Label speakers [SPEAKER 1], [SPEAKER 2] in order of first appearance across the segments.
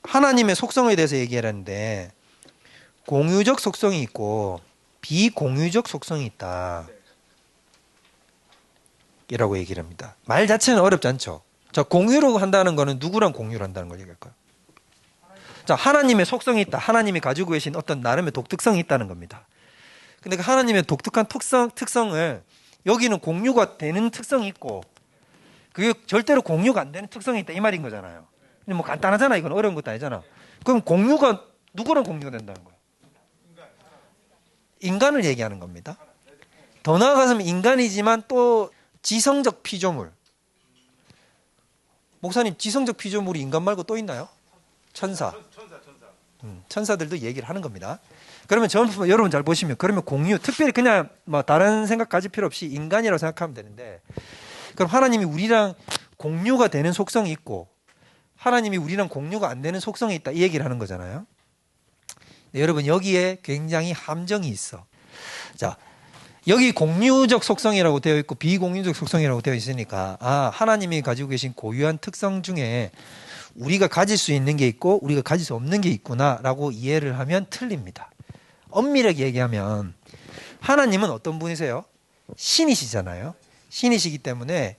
[SPEAKER 1] 하나님의 속성에 대해서 얘기하는데 공유적 속성이 있고 비공유적 속성이 있다 이라고 얘기를 합니다. 말 자체는 어렵지 않죠. 자, 공유로 한다는 거는 누구랑 공유를 한다는 걸 얘기할까요? 자, 하나님의 속성이 있다. 하나님이 가지고 계신 어떤 나름의 독특성이 있다는 겁니다. 근데 그 하나님의 독특한 특성을 여기는 공유가 되는 특성이 있고 그게 절대로 공유가 안 되는 특성이 있다 이 말인 거잖아요. 근데 뭐 간단하잖아. 이건 어려운 것도 아니잖아. 그럼 공유가 누구랑 공유가 된다는 거예요? 인간을 얘기하는 겁니다. 더 나아가서는 인간이지만 또 지성적 피조물. 목사님, 지성적 피조물이 인간 말고 또 있나요? 천사. 천사들도 얘기를 하는 겁니다. 그러면 여러분 잘 보시면 그러면 공유, 특별히 그냥 뭐 다른 생각 가질 필요 없이 인간이라고 생각하면 되는데 그럼 하나님이 우리랑 공유가 되는 속성이 있고 하나님이 우리랑 공유가 안 되는 속성이 있다 이 얘기를 하는 거잖아요. 네, 여러분 여기에 굉장히 함정이 있어. 자, 여기 공유적 속성이라고 되어 있고 비공유적 속성이라고 되어 있으니까 하나님이 가지고 계신 고유한 특성 중에 우리가 가질 수 있는 게 있고 우리가 가질 수 없는 게 있구나라고 이해를 하면 틀립니다. 엄밀하게 얘기하면 하나님은 어떤 분이세요? 신이시잖아요. 신이시기 때문에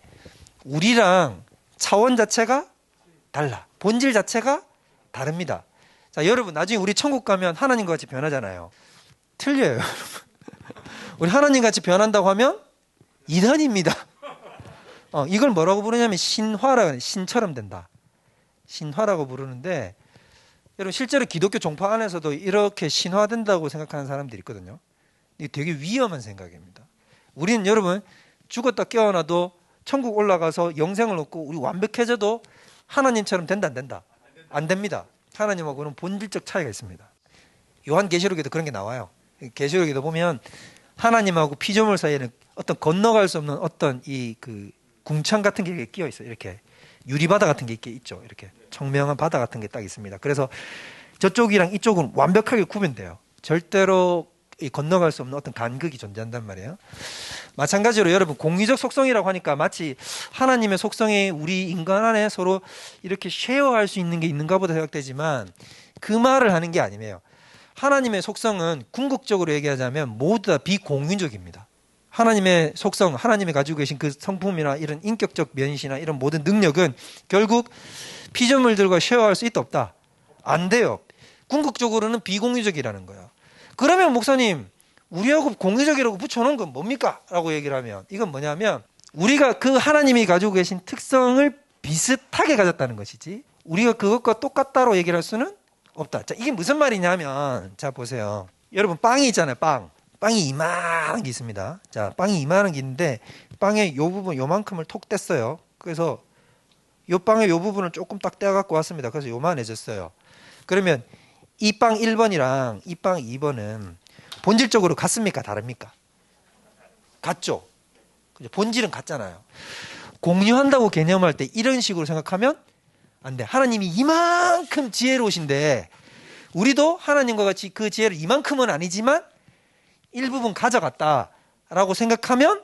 [SPEAKER 1] 우리랑 차원 자체가 달라. 본질 자체가 다릅니다. 자, 여러분 나중에 우리 천국 가면 하나님과 같이 변하잖아요. 틀려요, 여러분. 우리 하나님 같이 변한다고 하면 이단입니다. 이걸 뭐라고 부르냐면 신처럼 된다. 신화라고 부르는데 여러분 실제로 기독교 종파 안에서도 이렇게 신화된다고 생각하는 사람들이 있거든요. 이게 되게 위험한 생각입니다. 우리는 여러분 죽었다 깨어나도 천국 올라가서 영생을 얻고 우리 완벽해져도 하나님처럼 된다 안 된다? 안 됩니다. 하나님하고는 본질적 차이가 있습니다. 요한계시록에도 그런 게 나와요. 계시록에도 보면 하나님하고 피조물 사이에는 어떤 건너갈 수 없는 어떤 그 궁창 같은 게 끼어 있어요. 이렇게 유리바다 같은 게 있죠. 이렇게 청명한 바다 같은 게 딱 있습니다. 그래서 저쪽이랑 이쪽은 완벽하게 구분돼요. 절대로 건너갈 수 없는 어떤 간극이 존재한단 말이에요. 마찬가지로 여러분 공유적 속성이라고 하니까 마치 하나님의 속성이 우리 인간 안에 서로 이렇게 쉐어할 수 있는 게 있는가 보다 생각되지만 그 말을 하는 게 아니에요. 하나님의 속성은 궁극적으로 얘기하자면 모두 다 비공유적입니다. 하나님의 속성, 하나님이 가지고 계신 그 성품이나 이런 인격적 면이나 이런 모든 능력은 결국 피조물들과 쉐어할 수 있다 없다? 안 돼요. 궁극적으로는 비공유적이라는 거예요. 그러면 목사님 우리하고 공유적이라고 붙여놓은 건 뭡니까? 라고 얘기를 하면 이건 뭐냐면 우리가 그 하나님이 가지고 계신 특성을 비슷하게 가졌다는 것이지 우리가 그것과 똑같다로 얘기를 할 수는 없다. 자, 이게 무슨 말이냐면 자 보세요. 여러분 빵이 있잖아요. 빵이 이만한 게 있습니다. 자, 빵이 이만한 게 있는데 빵의 요 부분 요만큼을 톡 뗐어요. 그래서 요 빵의 요 부분을 조금 딱 떼어갖고 왔습니다. 그래서 요만해졌어요. 그러면 이 빵 1번이랑 이 빵 2번은 본질적으로 같습니까? 다릅니까? 같죠? 본질은 같잖아요. 공유한다고 개념할 때 이런 식으로 생각하면 안 돼. 하나님이 이만큼 지혜로우신데 우리도 하나님과 같이 그 지혜를 이만큼은 아니지만 일부분 가져갔다라고 생각하면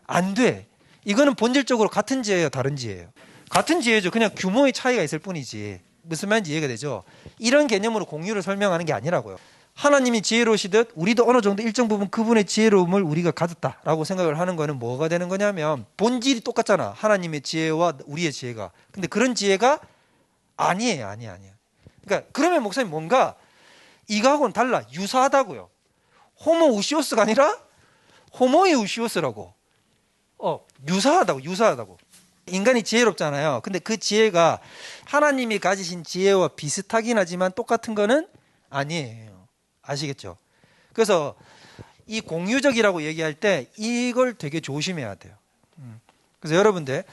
[SPEAKER 1] 안 돼. 이거는 본질적으로 같은 지혜예요, 다른 지혜예요? 같은 지혜죠. 그냥 규모의 차이가 있을 뿐이지. 무슨 말인지 이해가 되죠? 이런 개념으로 공유를 설명하는 게 아니라고요. 하나님이 지혜로우시듯 우리도 어느 정도 일정 부분 그분의 지혜로움을 우리가 가졌다라고 생각을 하는 거는 뭐가 되는 거냐면 본질이 똑같잖아. 하나님의 지혜와 우리의 지혜가. 근데 그런 지혜가 아니에요. 그러니까 그러면 목사님 뭔가 이거하고는 달라. 유사하다고요. 호모우시오스가 아니라 호모이우시오스라고. 유사하다고. 인간이 지혜롭잖아요. 근데 그 지혜가 하나님이 가지신 지혜와 비슷하긴 하지만 똑같은 거는 아니에요. 아시겠죠? 그래서 이 공유적이라고 얘기할 때 이걸 되게 조심해야 돼요. 그래서 여러분들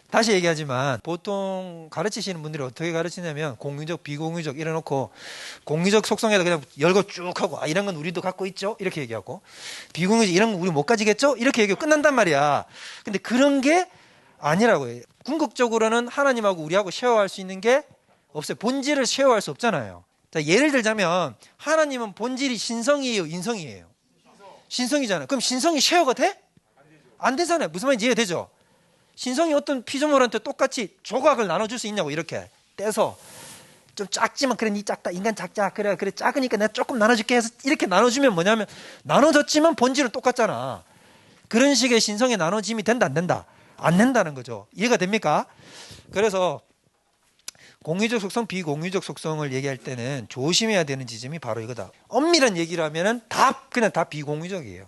[SPEAKER 1] 다시 얘기하지만 보통 가르치시는 분들이 어떻게 가르치냐면 공유적, 비공유적 이래놓고 공유적 속성에다 그냥 열고 쭉 하고 이런 건 우리도 갖고 있죠? 이렇게 얘기하고 비공유적 이런 건 우리 못 가지겠죠? 이렇게 얘기하고 끝난단 말이야. 근데 그런 게 아니라고 해요. 궁극적으로는 하나님하고 우리하고 쉐어할 수 있는 게 없어요. 본질을 쉐어할 수 없잖아요. 자, 예를 들자면 하나님은 본질이 신성이에요, 인성이에요? 신성이잖아요. 그럼 신성이 쉐어가 돼? 안 되잖아요. 무슨 말인지 이해되죠? 신성이 어떤 피조물한테 똑같이 조각을 나눠줄 수 있냐고 이렇게 떼서 좀 작지만 그래 니 작다 인간 작자 그래 작으니까 내가 조금 나눠줄게 해서 이렇게 나눠주면 뭐냐면 나눠졌지만 본질은 똑같잖아. 그런 식의 신성의 나눠짐이 된다 안 된다? 안 된다는 거죠. 이해가 됩니까? 그래서 공유적 속성, 비공유적 속성을 얘기할 때는 조심해야 되는 지점이 바로 이거다. 엄밀한 얘기를 하면은 그냥 다 비공유적이에요.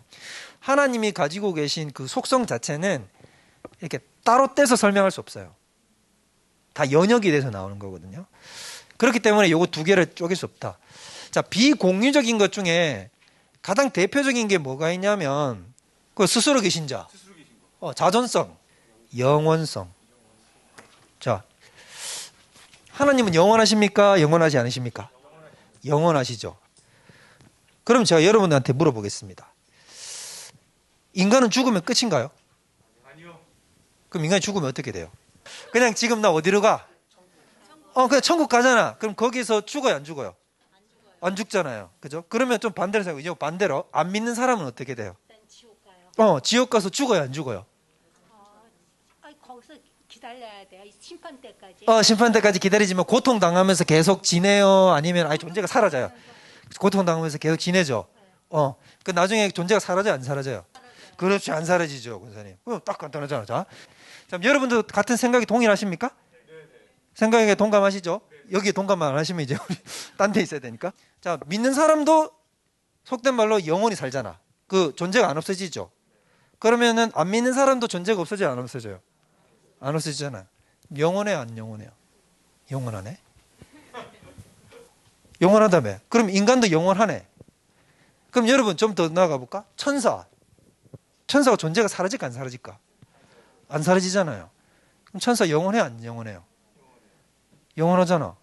[SPEAKER 1] 하나님이 가지고 계신 그 속성 자체는 이렇게 따로 떼서 설명할 수 없어요. 다 연역이 돼서 나오는 거거든요. 그렇기 때문에 요거 두 개를 쪼갤 수 없다. 자, 비공유적인 것 중에 가장 대표적인 게 뭐가 있냐면 그 스스로 계신 자, 자존성, 영원성. 자, 하나님은 영원하십니까? 영원하지 않으십니까? 영원하시죠. 그럼 제가 여러분들한테 물어보겠습니다. 인간은 죽으면 끝인가요?
[SPEAKER 2] 아니요.
[SPEAKER 1] 그럼 인간이 죽으면 어떻게 돼요? 그냥 지금 나 어디로 가? 그냥 천국 가잖아. 그럼 거기서 죽어요, 안 죽어요? 안 죽잖아요. 그죠? 그러면 좀 반대로 생각해요. 반대로 안 믿는 사람은 어떻게 돼요?
[SPEAKER 3] 지옥 가요.
[SPEAKER 1] 지옥 가서 죽어요, 안 죽어요?
[SPEAKER 3] 거기서 기다려야 돼요. 심판 때까지.
[SPEAKER 1] 심판 때까지 기다리지만 고통 당하면서 계속 지내요? 아니면 존재가 사라져요? 고통 당하면서 계속 지내죠? 그 나중에 존재가 사라져요, 안 사라져요? 그렇지, 안 사라지죠, 권사님. 딱 간단하잖아. 자, 여러분도 같은 생각이 동일하십니까? 생각에 동감하시죠? 여기에 동감만 안 하시면 이제 우리 딴 데 있어야 되니까. 자, 믿는 사람도 속된 말로 영원히 살잖아. 그 존재가 안 없어지죠. 그러면은 안 믿는 사람도 존재가 없어져요, 안 없어져요? 안 없어지잖아요. 영원해요, 안 영원해요? 영원하네. 영원하다며. 그럼 인간도 영원하네. 그럼 여러분 좀 더 나아가 볼까? 천사가 존재가 사라질까 안 사라질까? 안 사라지잖아요. 그럼 천사 영원해 안 영원해요? 영원하잖아.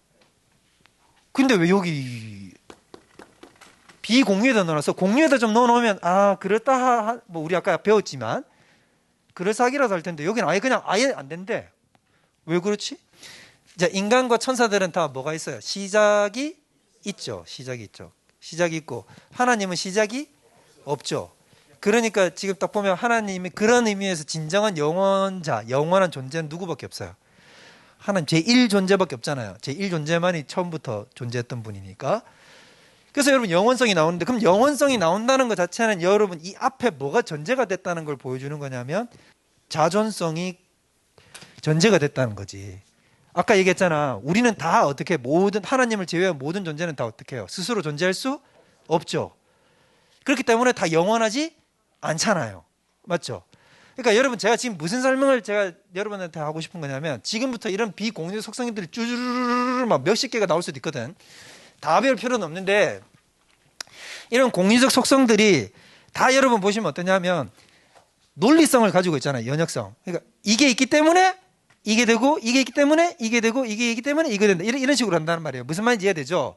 [SPEAKER 1] 근데 왜 여기 비공유에다 넣어놔서 공유에다 좀 넣어놓으면 그렇다 뭐 우리 아까 배웠지만 그럴싸하기라도 할 텐데 여기는 아예 안 된대. 왜 그렇지? 자, 인간과 천사들은 다 뭐가 있어요? 시작이 있죠. 시작이 있고 하나님은 시작이 없죠. 그러니까 지금 딱 보면 하나님이 그런 의미에서 진정한 영원자, 영원한 존재는 누구밖에 없어요. 하나님 제1존재밖에 없잖아요. 제1존재만이 처음부터 존재했던 분이니까. 그래서 여러분 영원성이 나오는데 그럼 영원성이 나온다는 것 자체는 여러분 이 앞에 뭐가 전제가 됐다는 걸 보여주는 거냐면 자존성이 전제가 됐다는 거지. 아까 얘기했잖아. 우리는 다 어떻게 모든 하나님을 제외한 모든 존재는 다 어떻게 해요? 스스로 존재할 수 없죠. 그렇기 때문에 다 영원하지 않잖아요. 맞죠? 그러니까 여러분 제가 지금 무슨 설명을 제가 여러분한테 하고 싶은 거냐면 지금부터 이런 비공유적 속성들이 쭈르르르 막 몇십 개가 나올 수도 있거든. 다 배울 필요는 없는데 이런 공유적 속성들이 다 여러분 보시면 어떠냐면 논리성을 가지고 있잖아요. 연역성. 그러니까 이게 있기 때문에 이게 되고 이게 있기 때문에 이게 되고 이게 있기 때문에 이게 된다. 이런 식으로 한다는 말이에요. 무슨 말인지 이해되죠?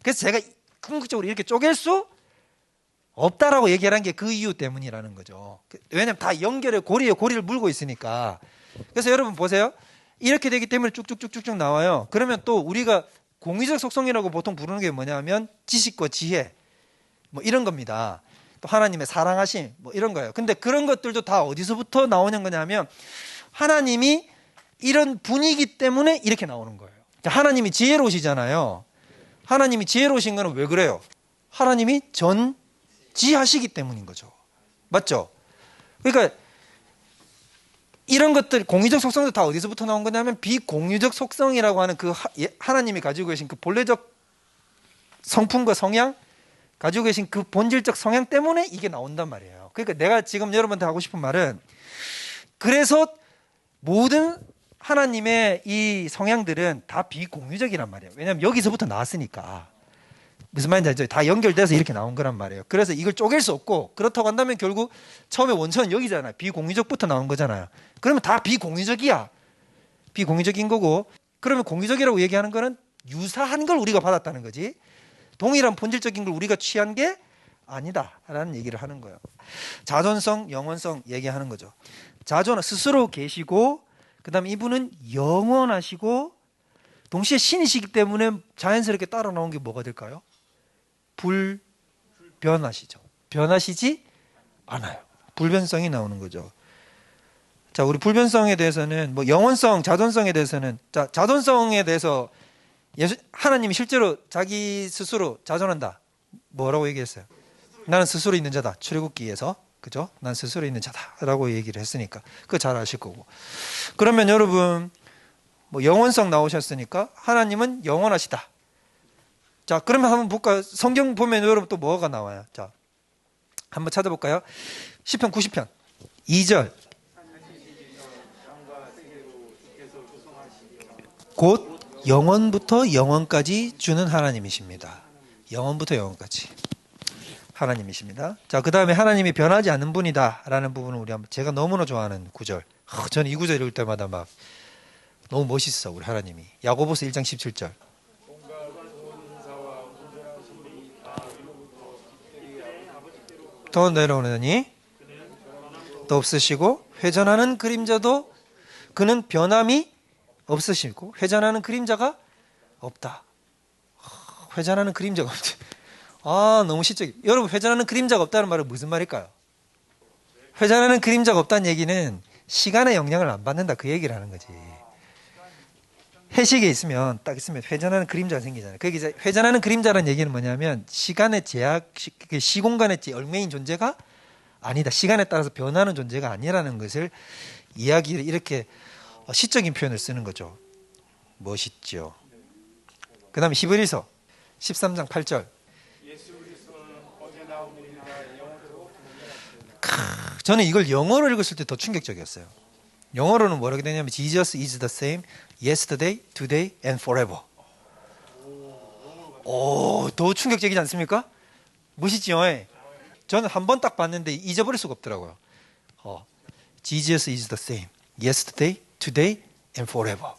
[SPEAKER 1] 그래서 제가 궁극적으로 이렇게 쪼갤 수 없다라고 얘기하는 게 그 이유 때문이라는 거죠. 왜냐하면 다 연결의 고리를 물고 있으니까. 그래서 여러분 보세요. 이렇게 되기 때문에 쭉쭉쭉쭉 나와요. 그러면 또 우리가 공유적 속성이라고 보통 부르는 게 뭐냐면 지식과 지혜 뭐 이런 겁니다. 또 하나님의 사랑하심 뭐 이런 거예요. 근데 그런 것들도 다 어디서부터 나오는 거냐면 하나님이 이런 분위기 때문에 이렇게 나오는 거예요. 하나님이 지혜로우시잖아요. 하나님이 지혜로우신 거는 왜 그래요? 하나님이 전지하시기 때문인 거죠. 맞죠? 그러니까 이런 것들 공유적 속성도 다 어디서부터 나온 거냐면 비공유적 속성이라고 하는 그 하나님이 가지고 계신 그 본래적 성품과 성향 가지고 계신 그 본질적 성향 때문에 이게 나온단 말이에요. 그러니까 내가 지금 여러분한테 하고 싶은 말은 그래서 모든 하나님의 이 성향들은 다 비공유적이란 말이에요. 왜냐하면 여기서부터 나왔으니까. 무슨 말인지 알죠? 다 연결돼서 이렇게 나온 거란 말이에요. 그래서 이걸 쪼갤 수 없고 그렇다고 한다면 결국 처음에 원천은 여기잖아요. 비공유적부터 나온 거잖아요. 그러면 다 비공유적이야. 비공유적인 거고 그러면 공유적이라고 얘기하는 거는 유사한 걸 우리가 받았다는 거지 동일한 본질적인 걸 우리가 취한 게 아니다라는 얘기를 하는 거예요. 자존성, 영원성 얘기하는 거죠. 자존 스스로 계시고 그 다음에 이분은 영원하시고 동시에 신이시기 때문에 자연스럽게 따라 나온 게 뭐가 될까요? 불변하시죠. 변하시지 않아요. 불변성이 나오는 거죠. 자, 우리 불변성에 대해서는 뭐 영원성, 자존성에 대해서는 자존성에 대해서 하나님이 실제로 자기 스스로 자존한다. 뭐라고 얘기했어요? 나는 스스로 있는 자다. 출애굽기에서. 그죠? 난 스스로 있는 자다라고 얘기를 했으니까 그거 잘 아실 거고. 그러면 여러분 뭐 영원성 나오셨으니까 하나님은 영원하시다. 자, 그러면 한번 볼까요? 성경 보면 여러분 또 뭐가 나와요? 자, 한번 찾아볼까요? 시편 90편 2절. 곧 영원부터 영원까지 주는 하나님이십니다. 영원부터 영원까지 하나님이십니다. 자, 그 다음에 하나님이 변하지 않는 분이다라는 부분은 우리 한번 제가 너무나 좋아하는 구절. 저는 이 구절 읽을 때마다 막 너무 멋있어. 우리 하나님이 야고보서 1장 17절. 더 내려오느니 또 없으시고 회전하는 그림자도 그는 변함이 없으시고 회전하는 그림자가 없다. 회전하는 그림자가 없다. 아, 너무 시적이. 여러분, 회전하는 그림자가 없다는 말은 무슨 말일까요? 회전하는 그림자가 없다는 얘기는 시간의 영향을 안 받는다, 그 얘기를 하는 거지. 해식에 있으면 딱 있으면 회전하는 그림자가 생기잖아요. 그게 이제 회전하는 그림자라는 얘기는 뭐냐면 시간의 제약, 시공간의 얽매인 존재가 아니다. 시간에 따라서 변하는 존재가 아니라는 것을 이야기를 이렇게 시적인 표현을 쓰는 거죠. 멋있죠. 그 다음에 히브리서 13장 8절. 저는 이걸 영어로 읽었을 때 더 충격적이었어요. 영어로는 뭐라고 되냐면 Jesus is the same yesterday, today and forever. 오, 더 충격적이지 않습니까? 멋있죠? 저는 한 번 딱 봤는데 잊어버릴 수가 없더라고요. Jesus is the same yesterday, today and forever.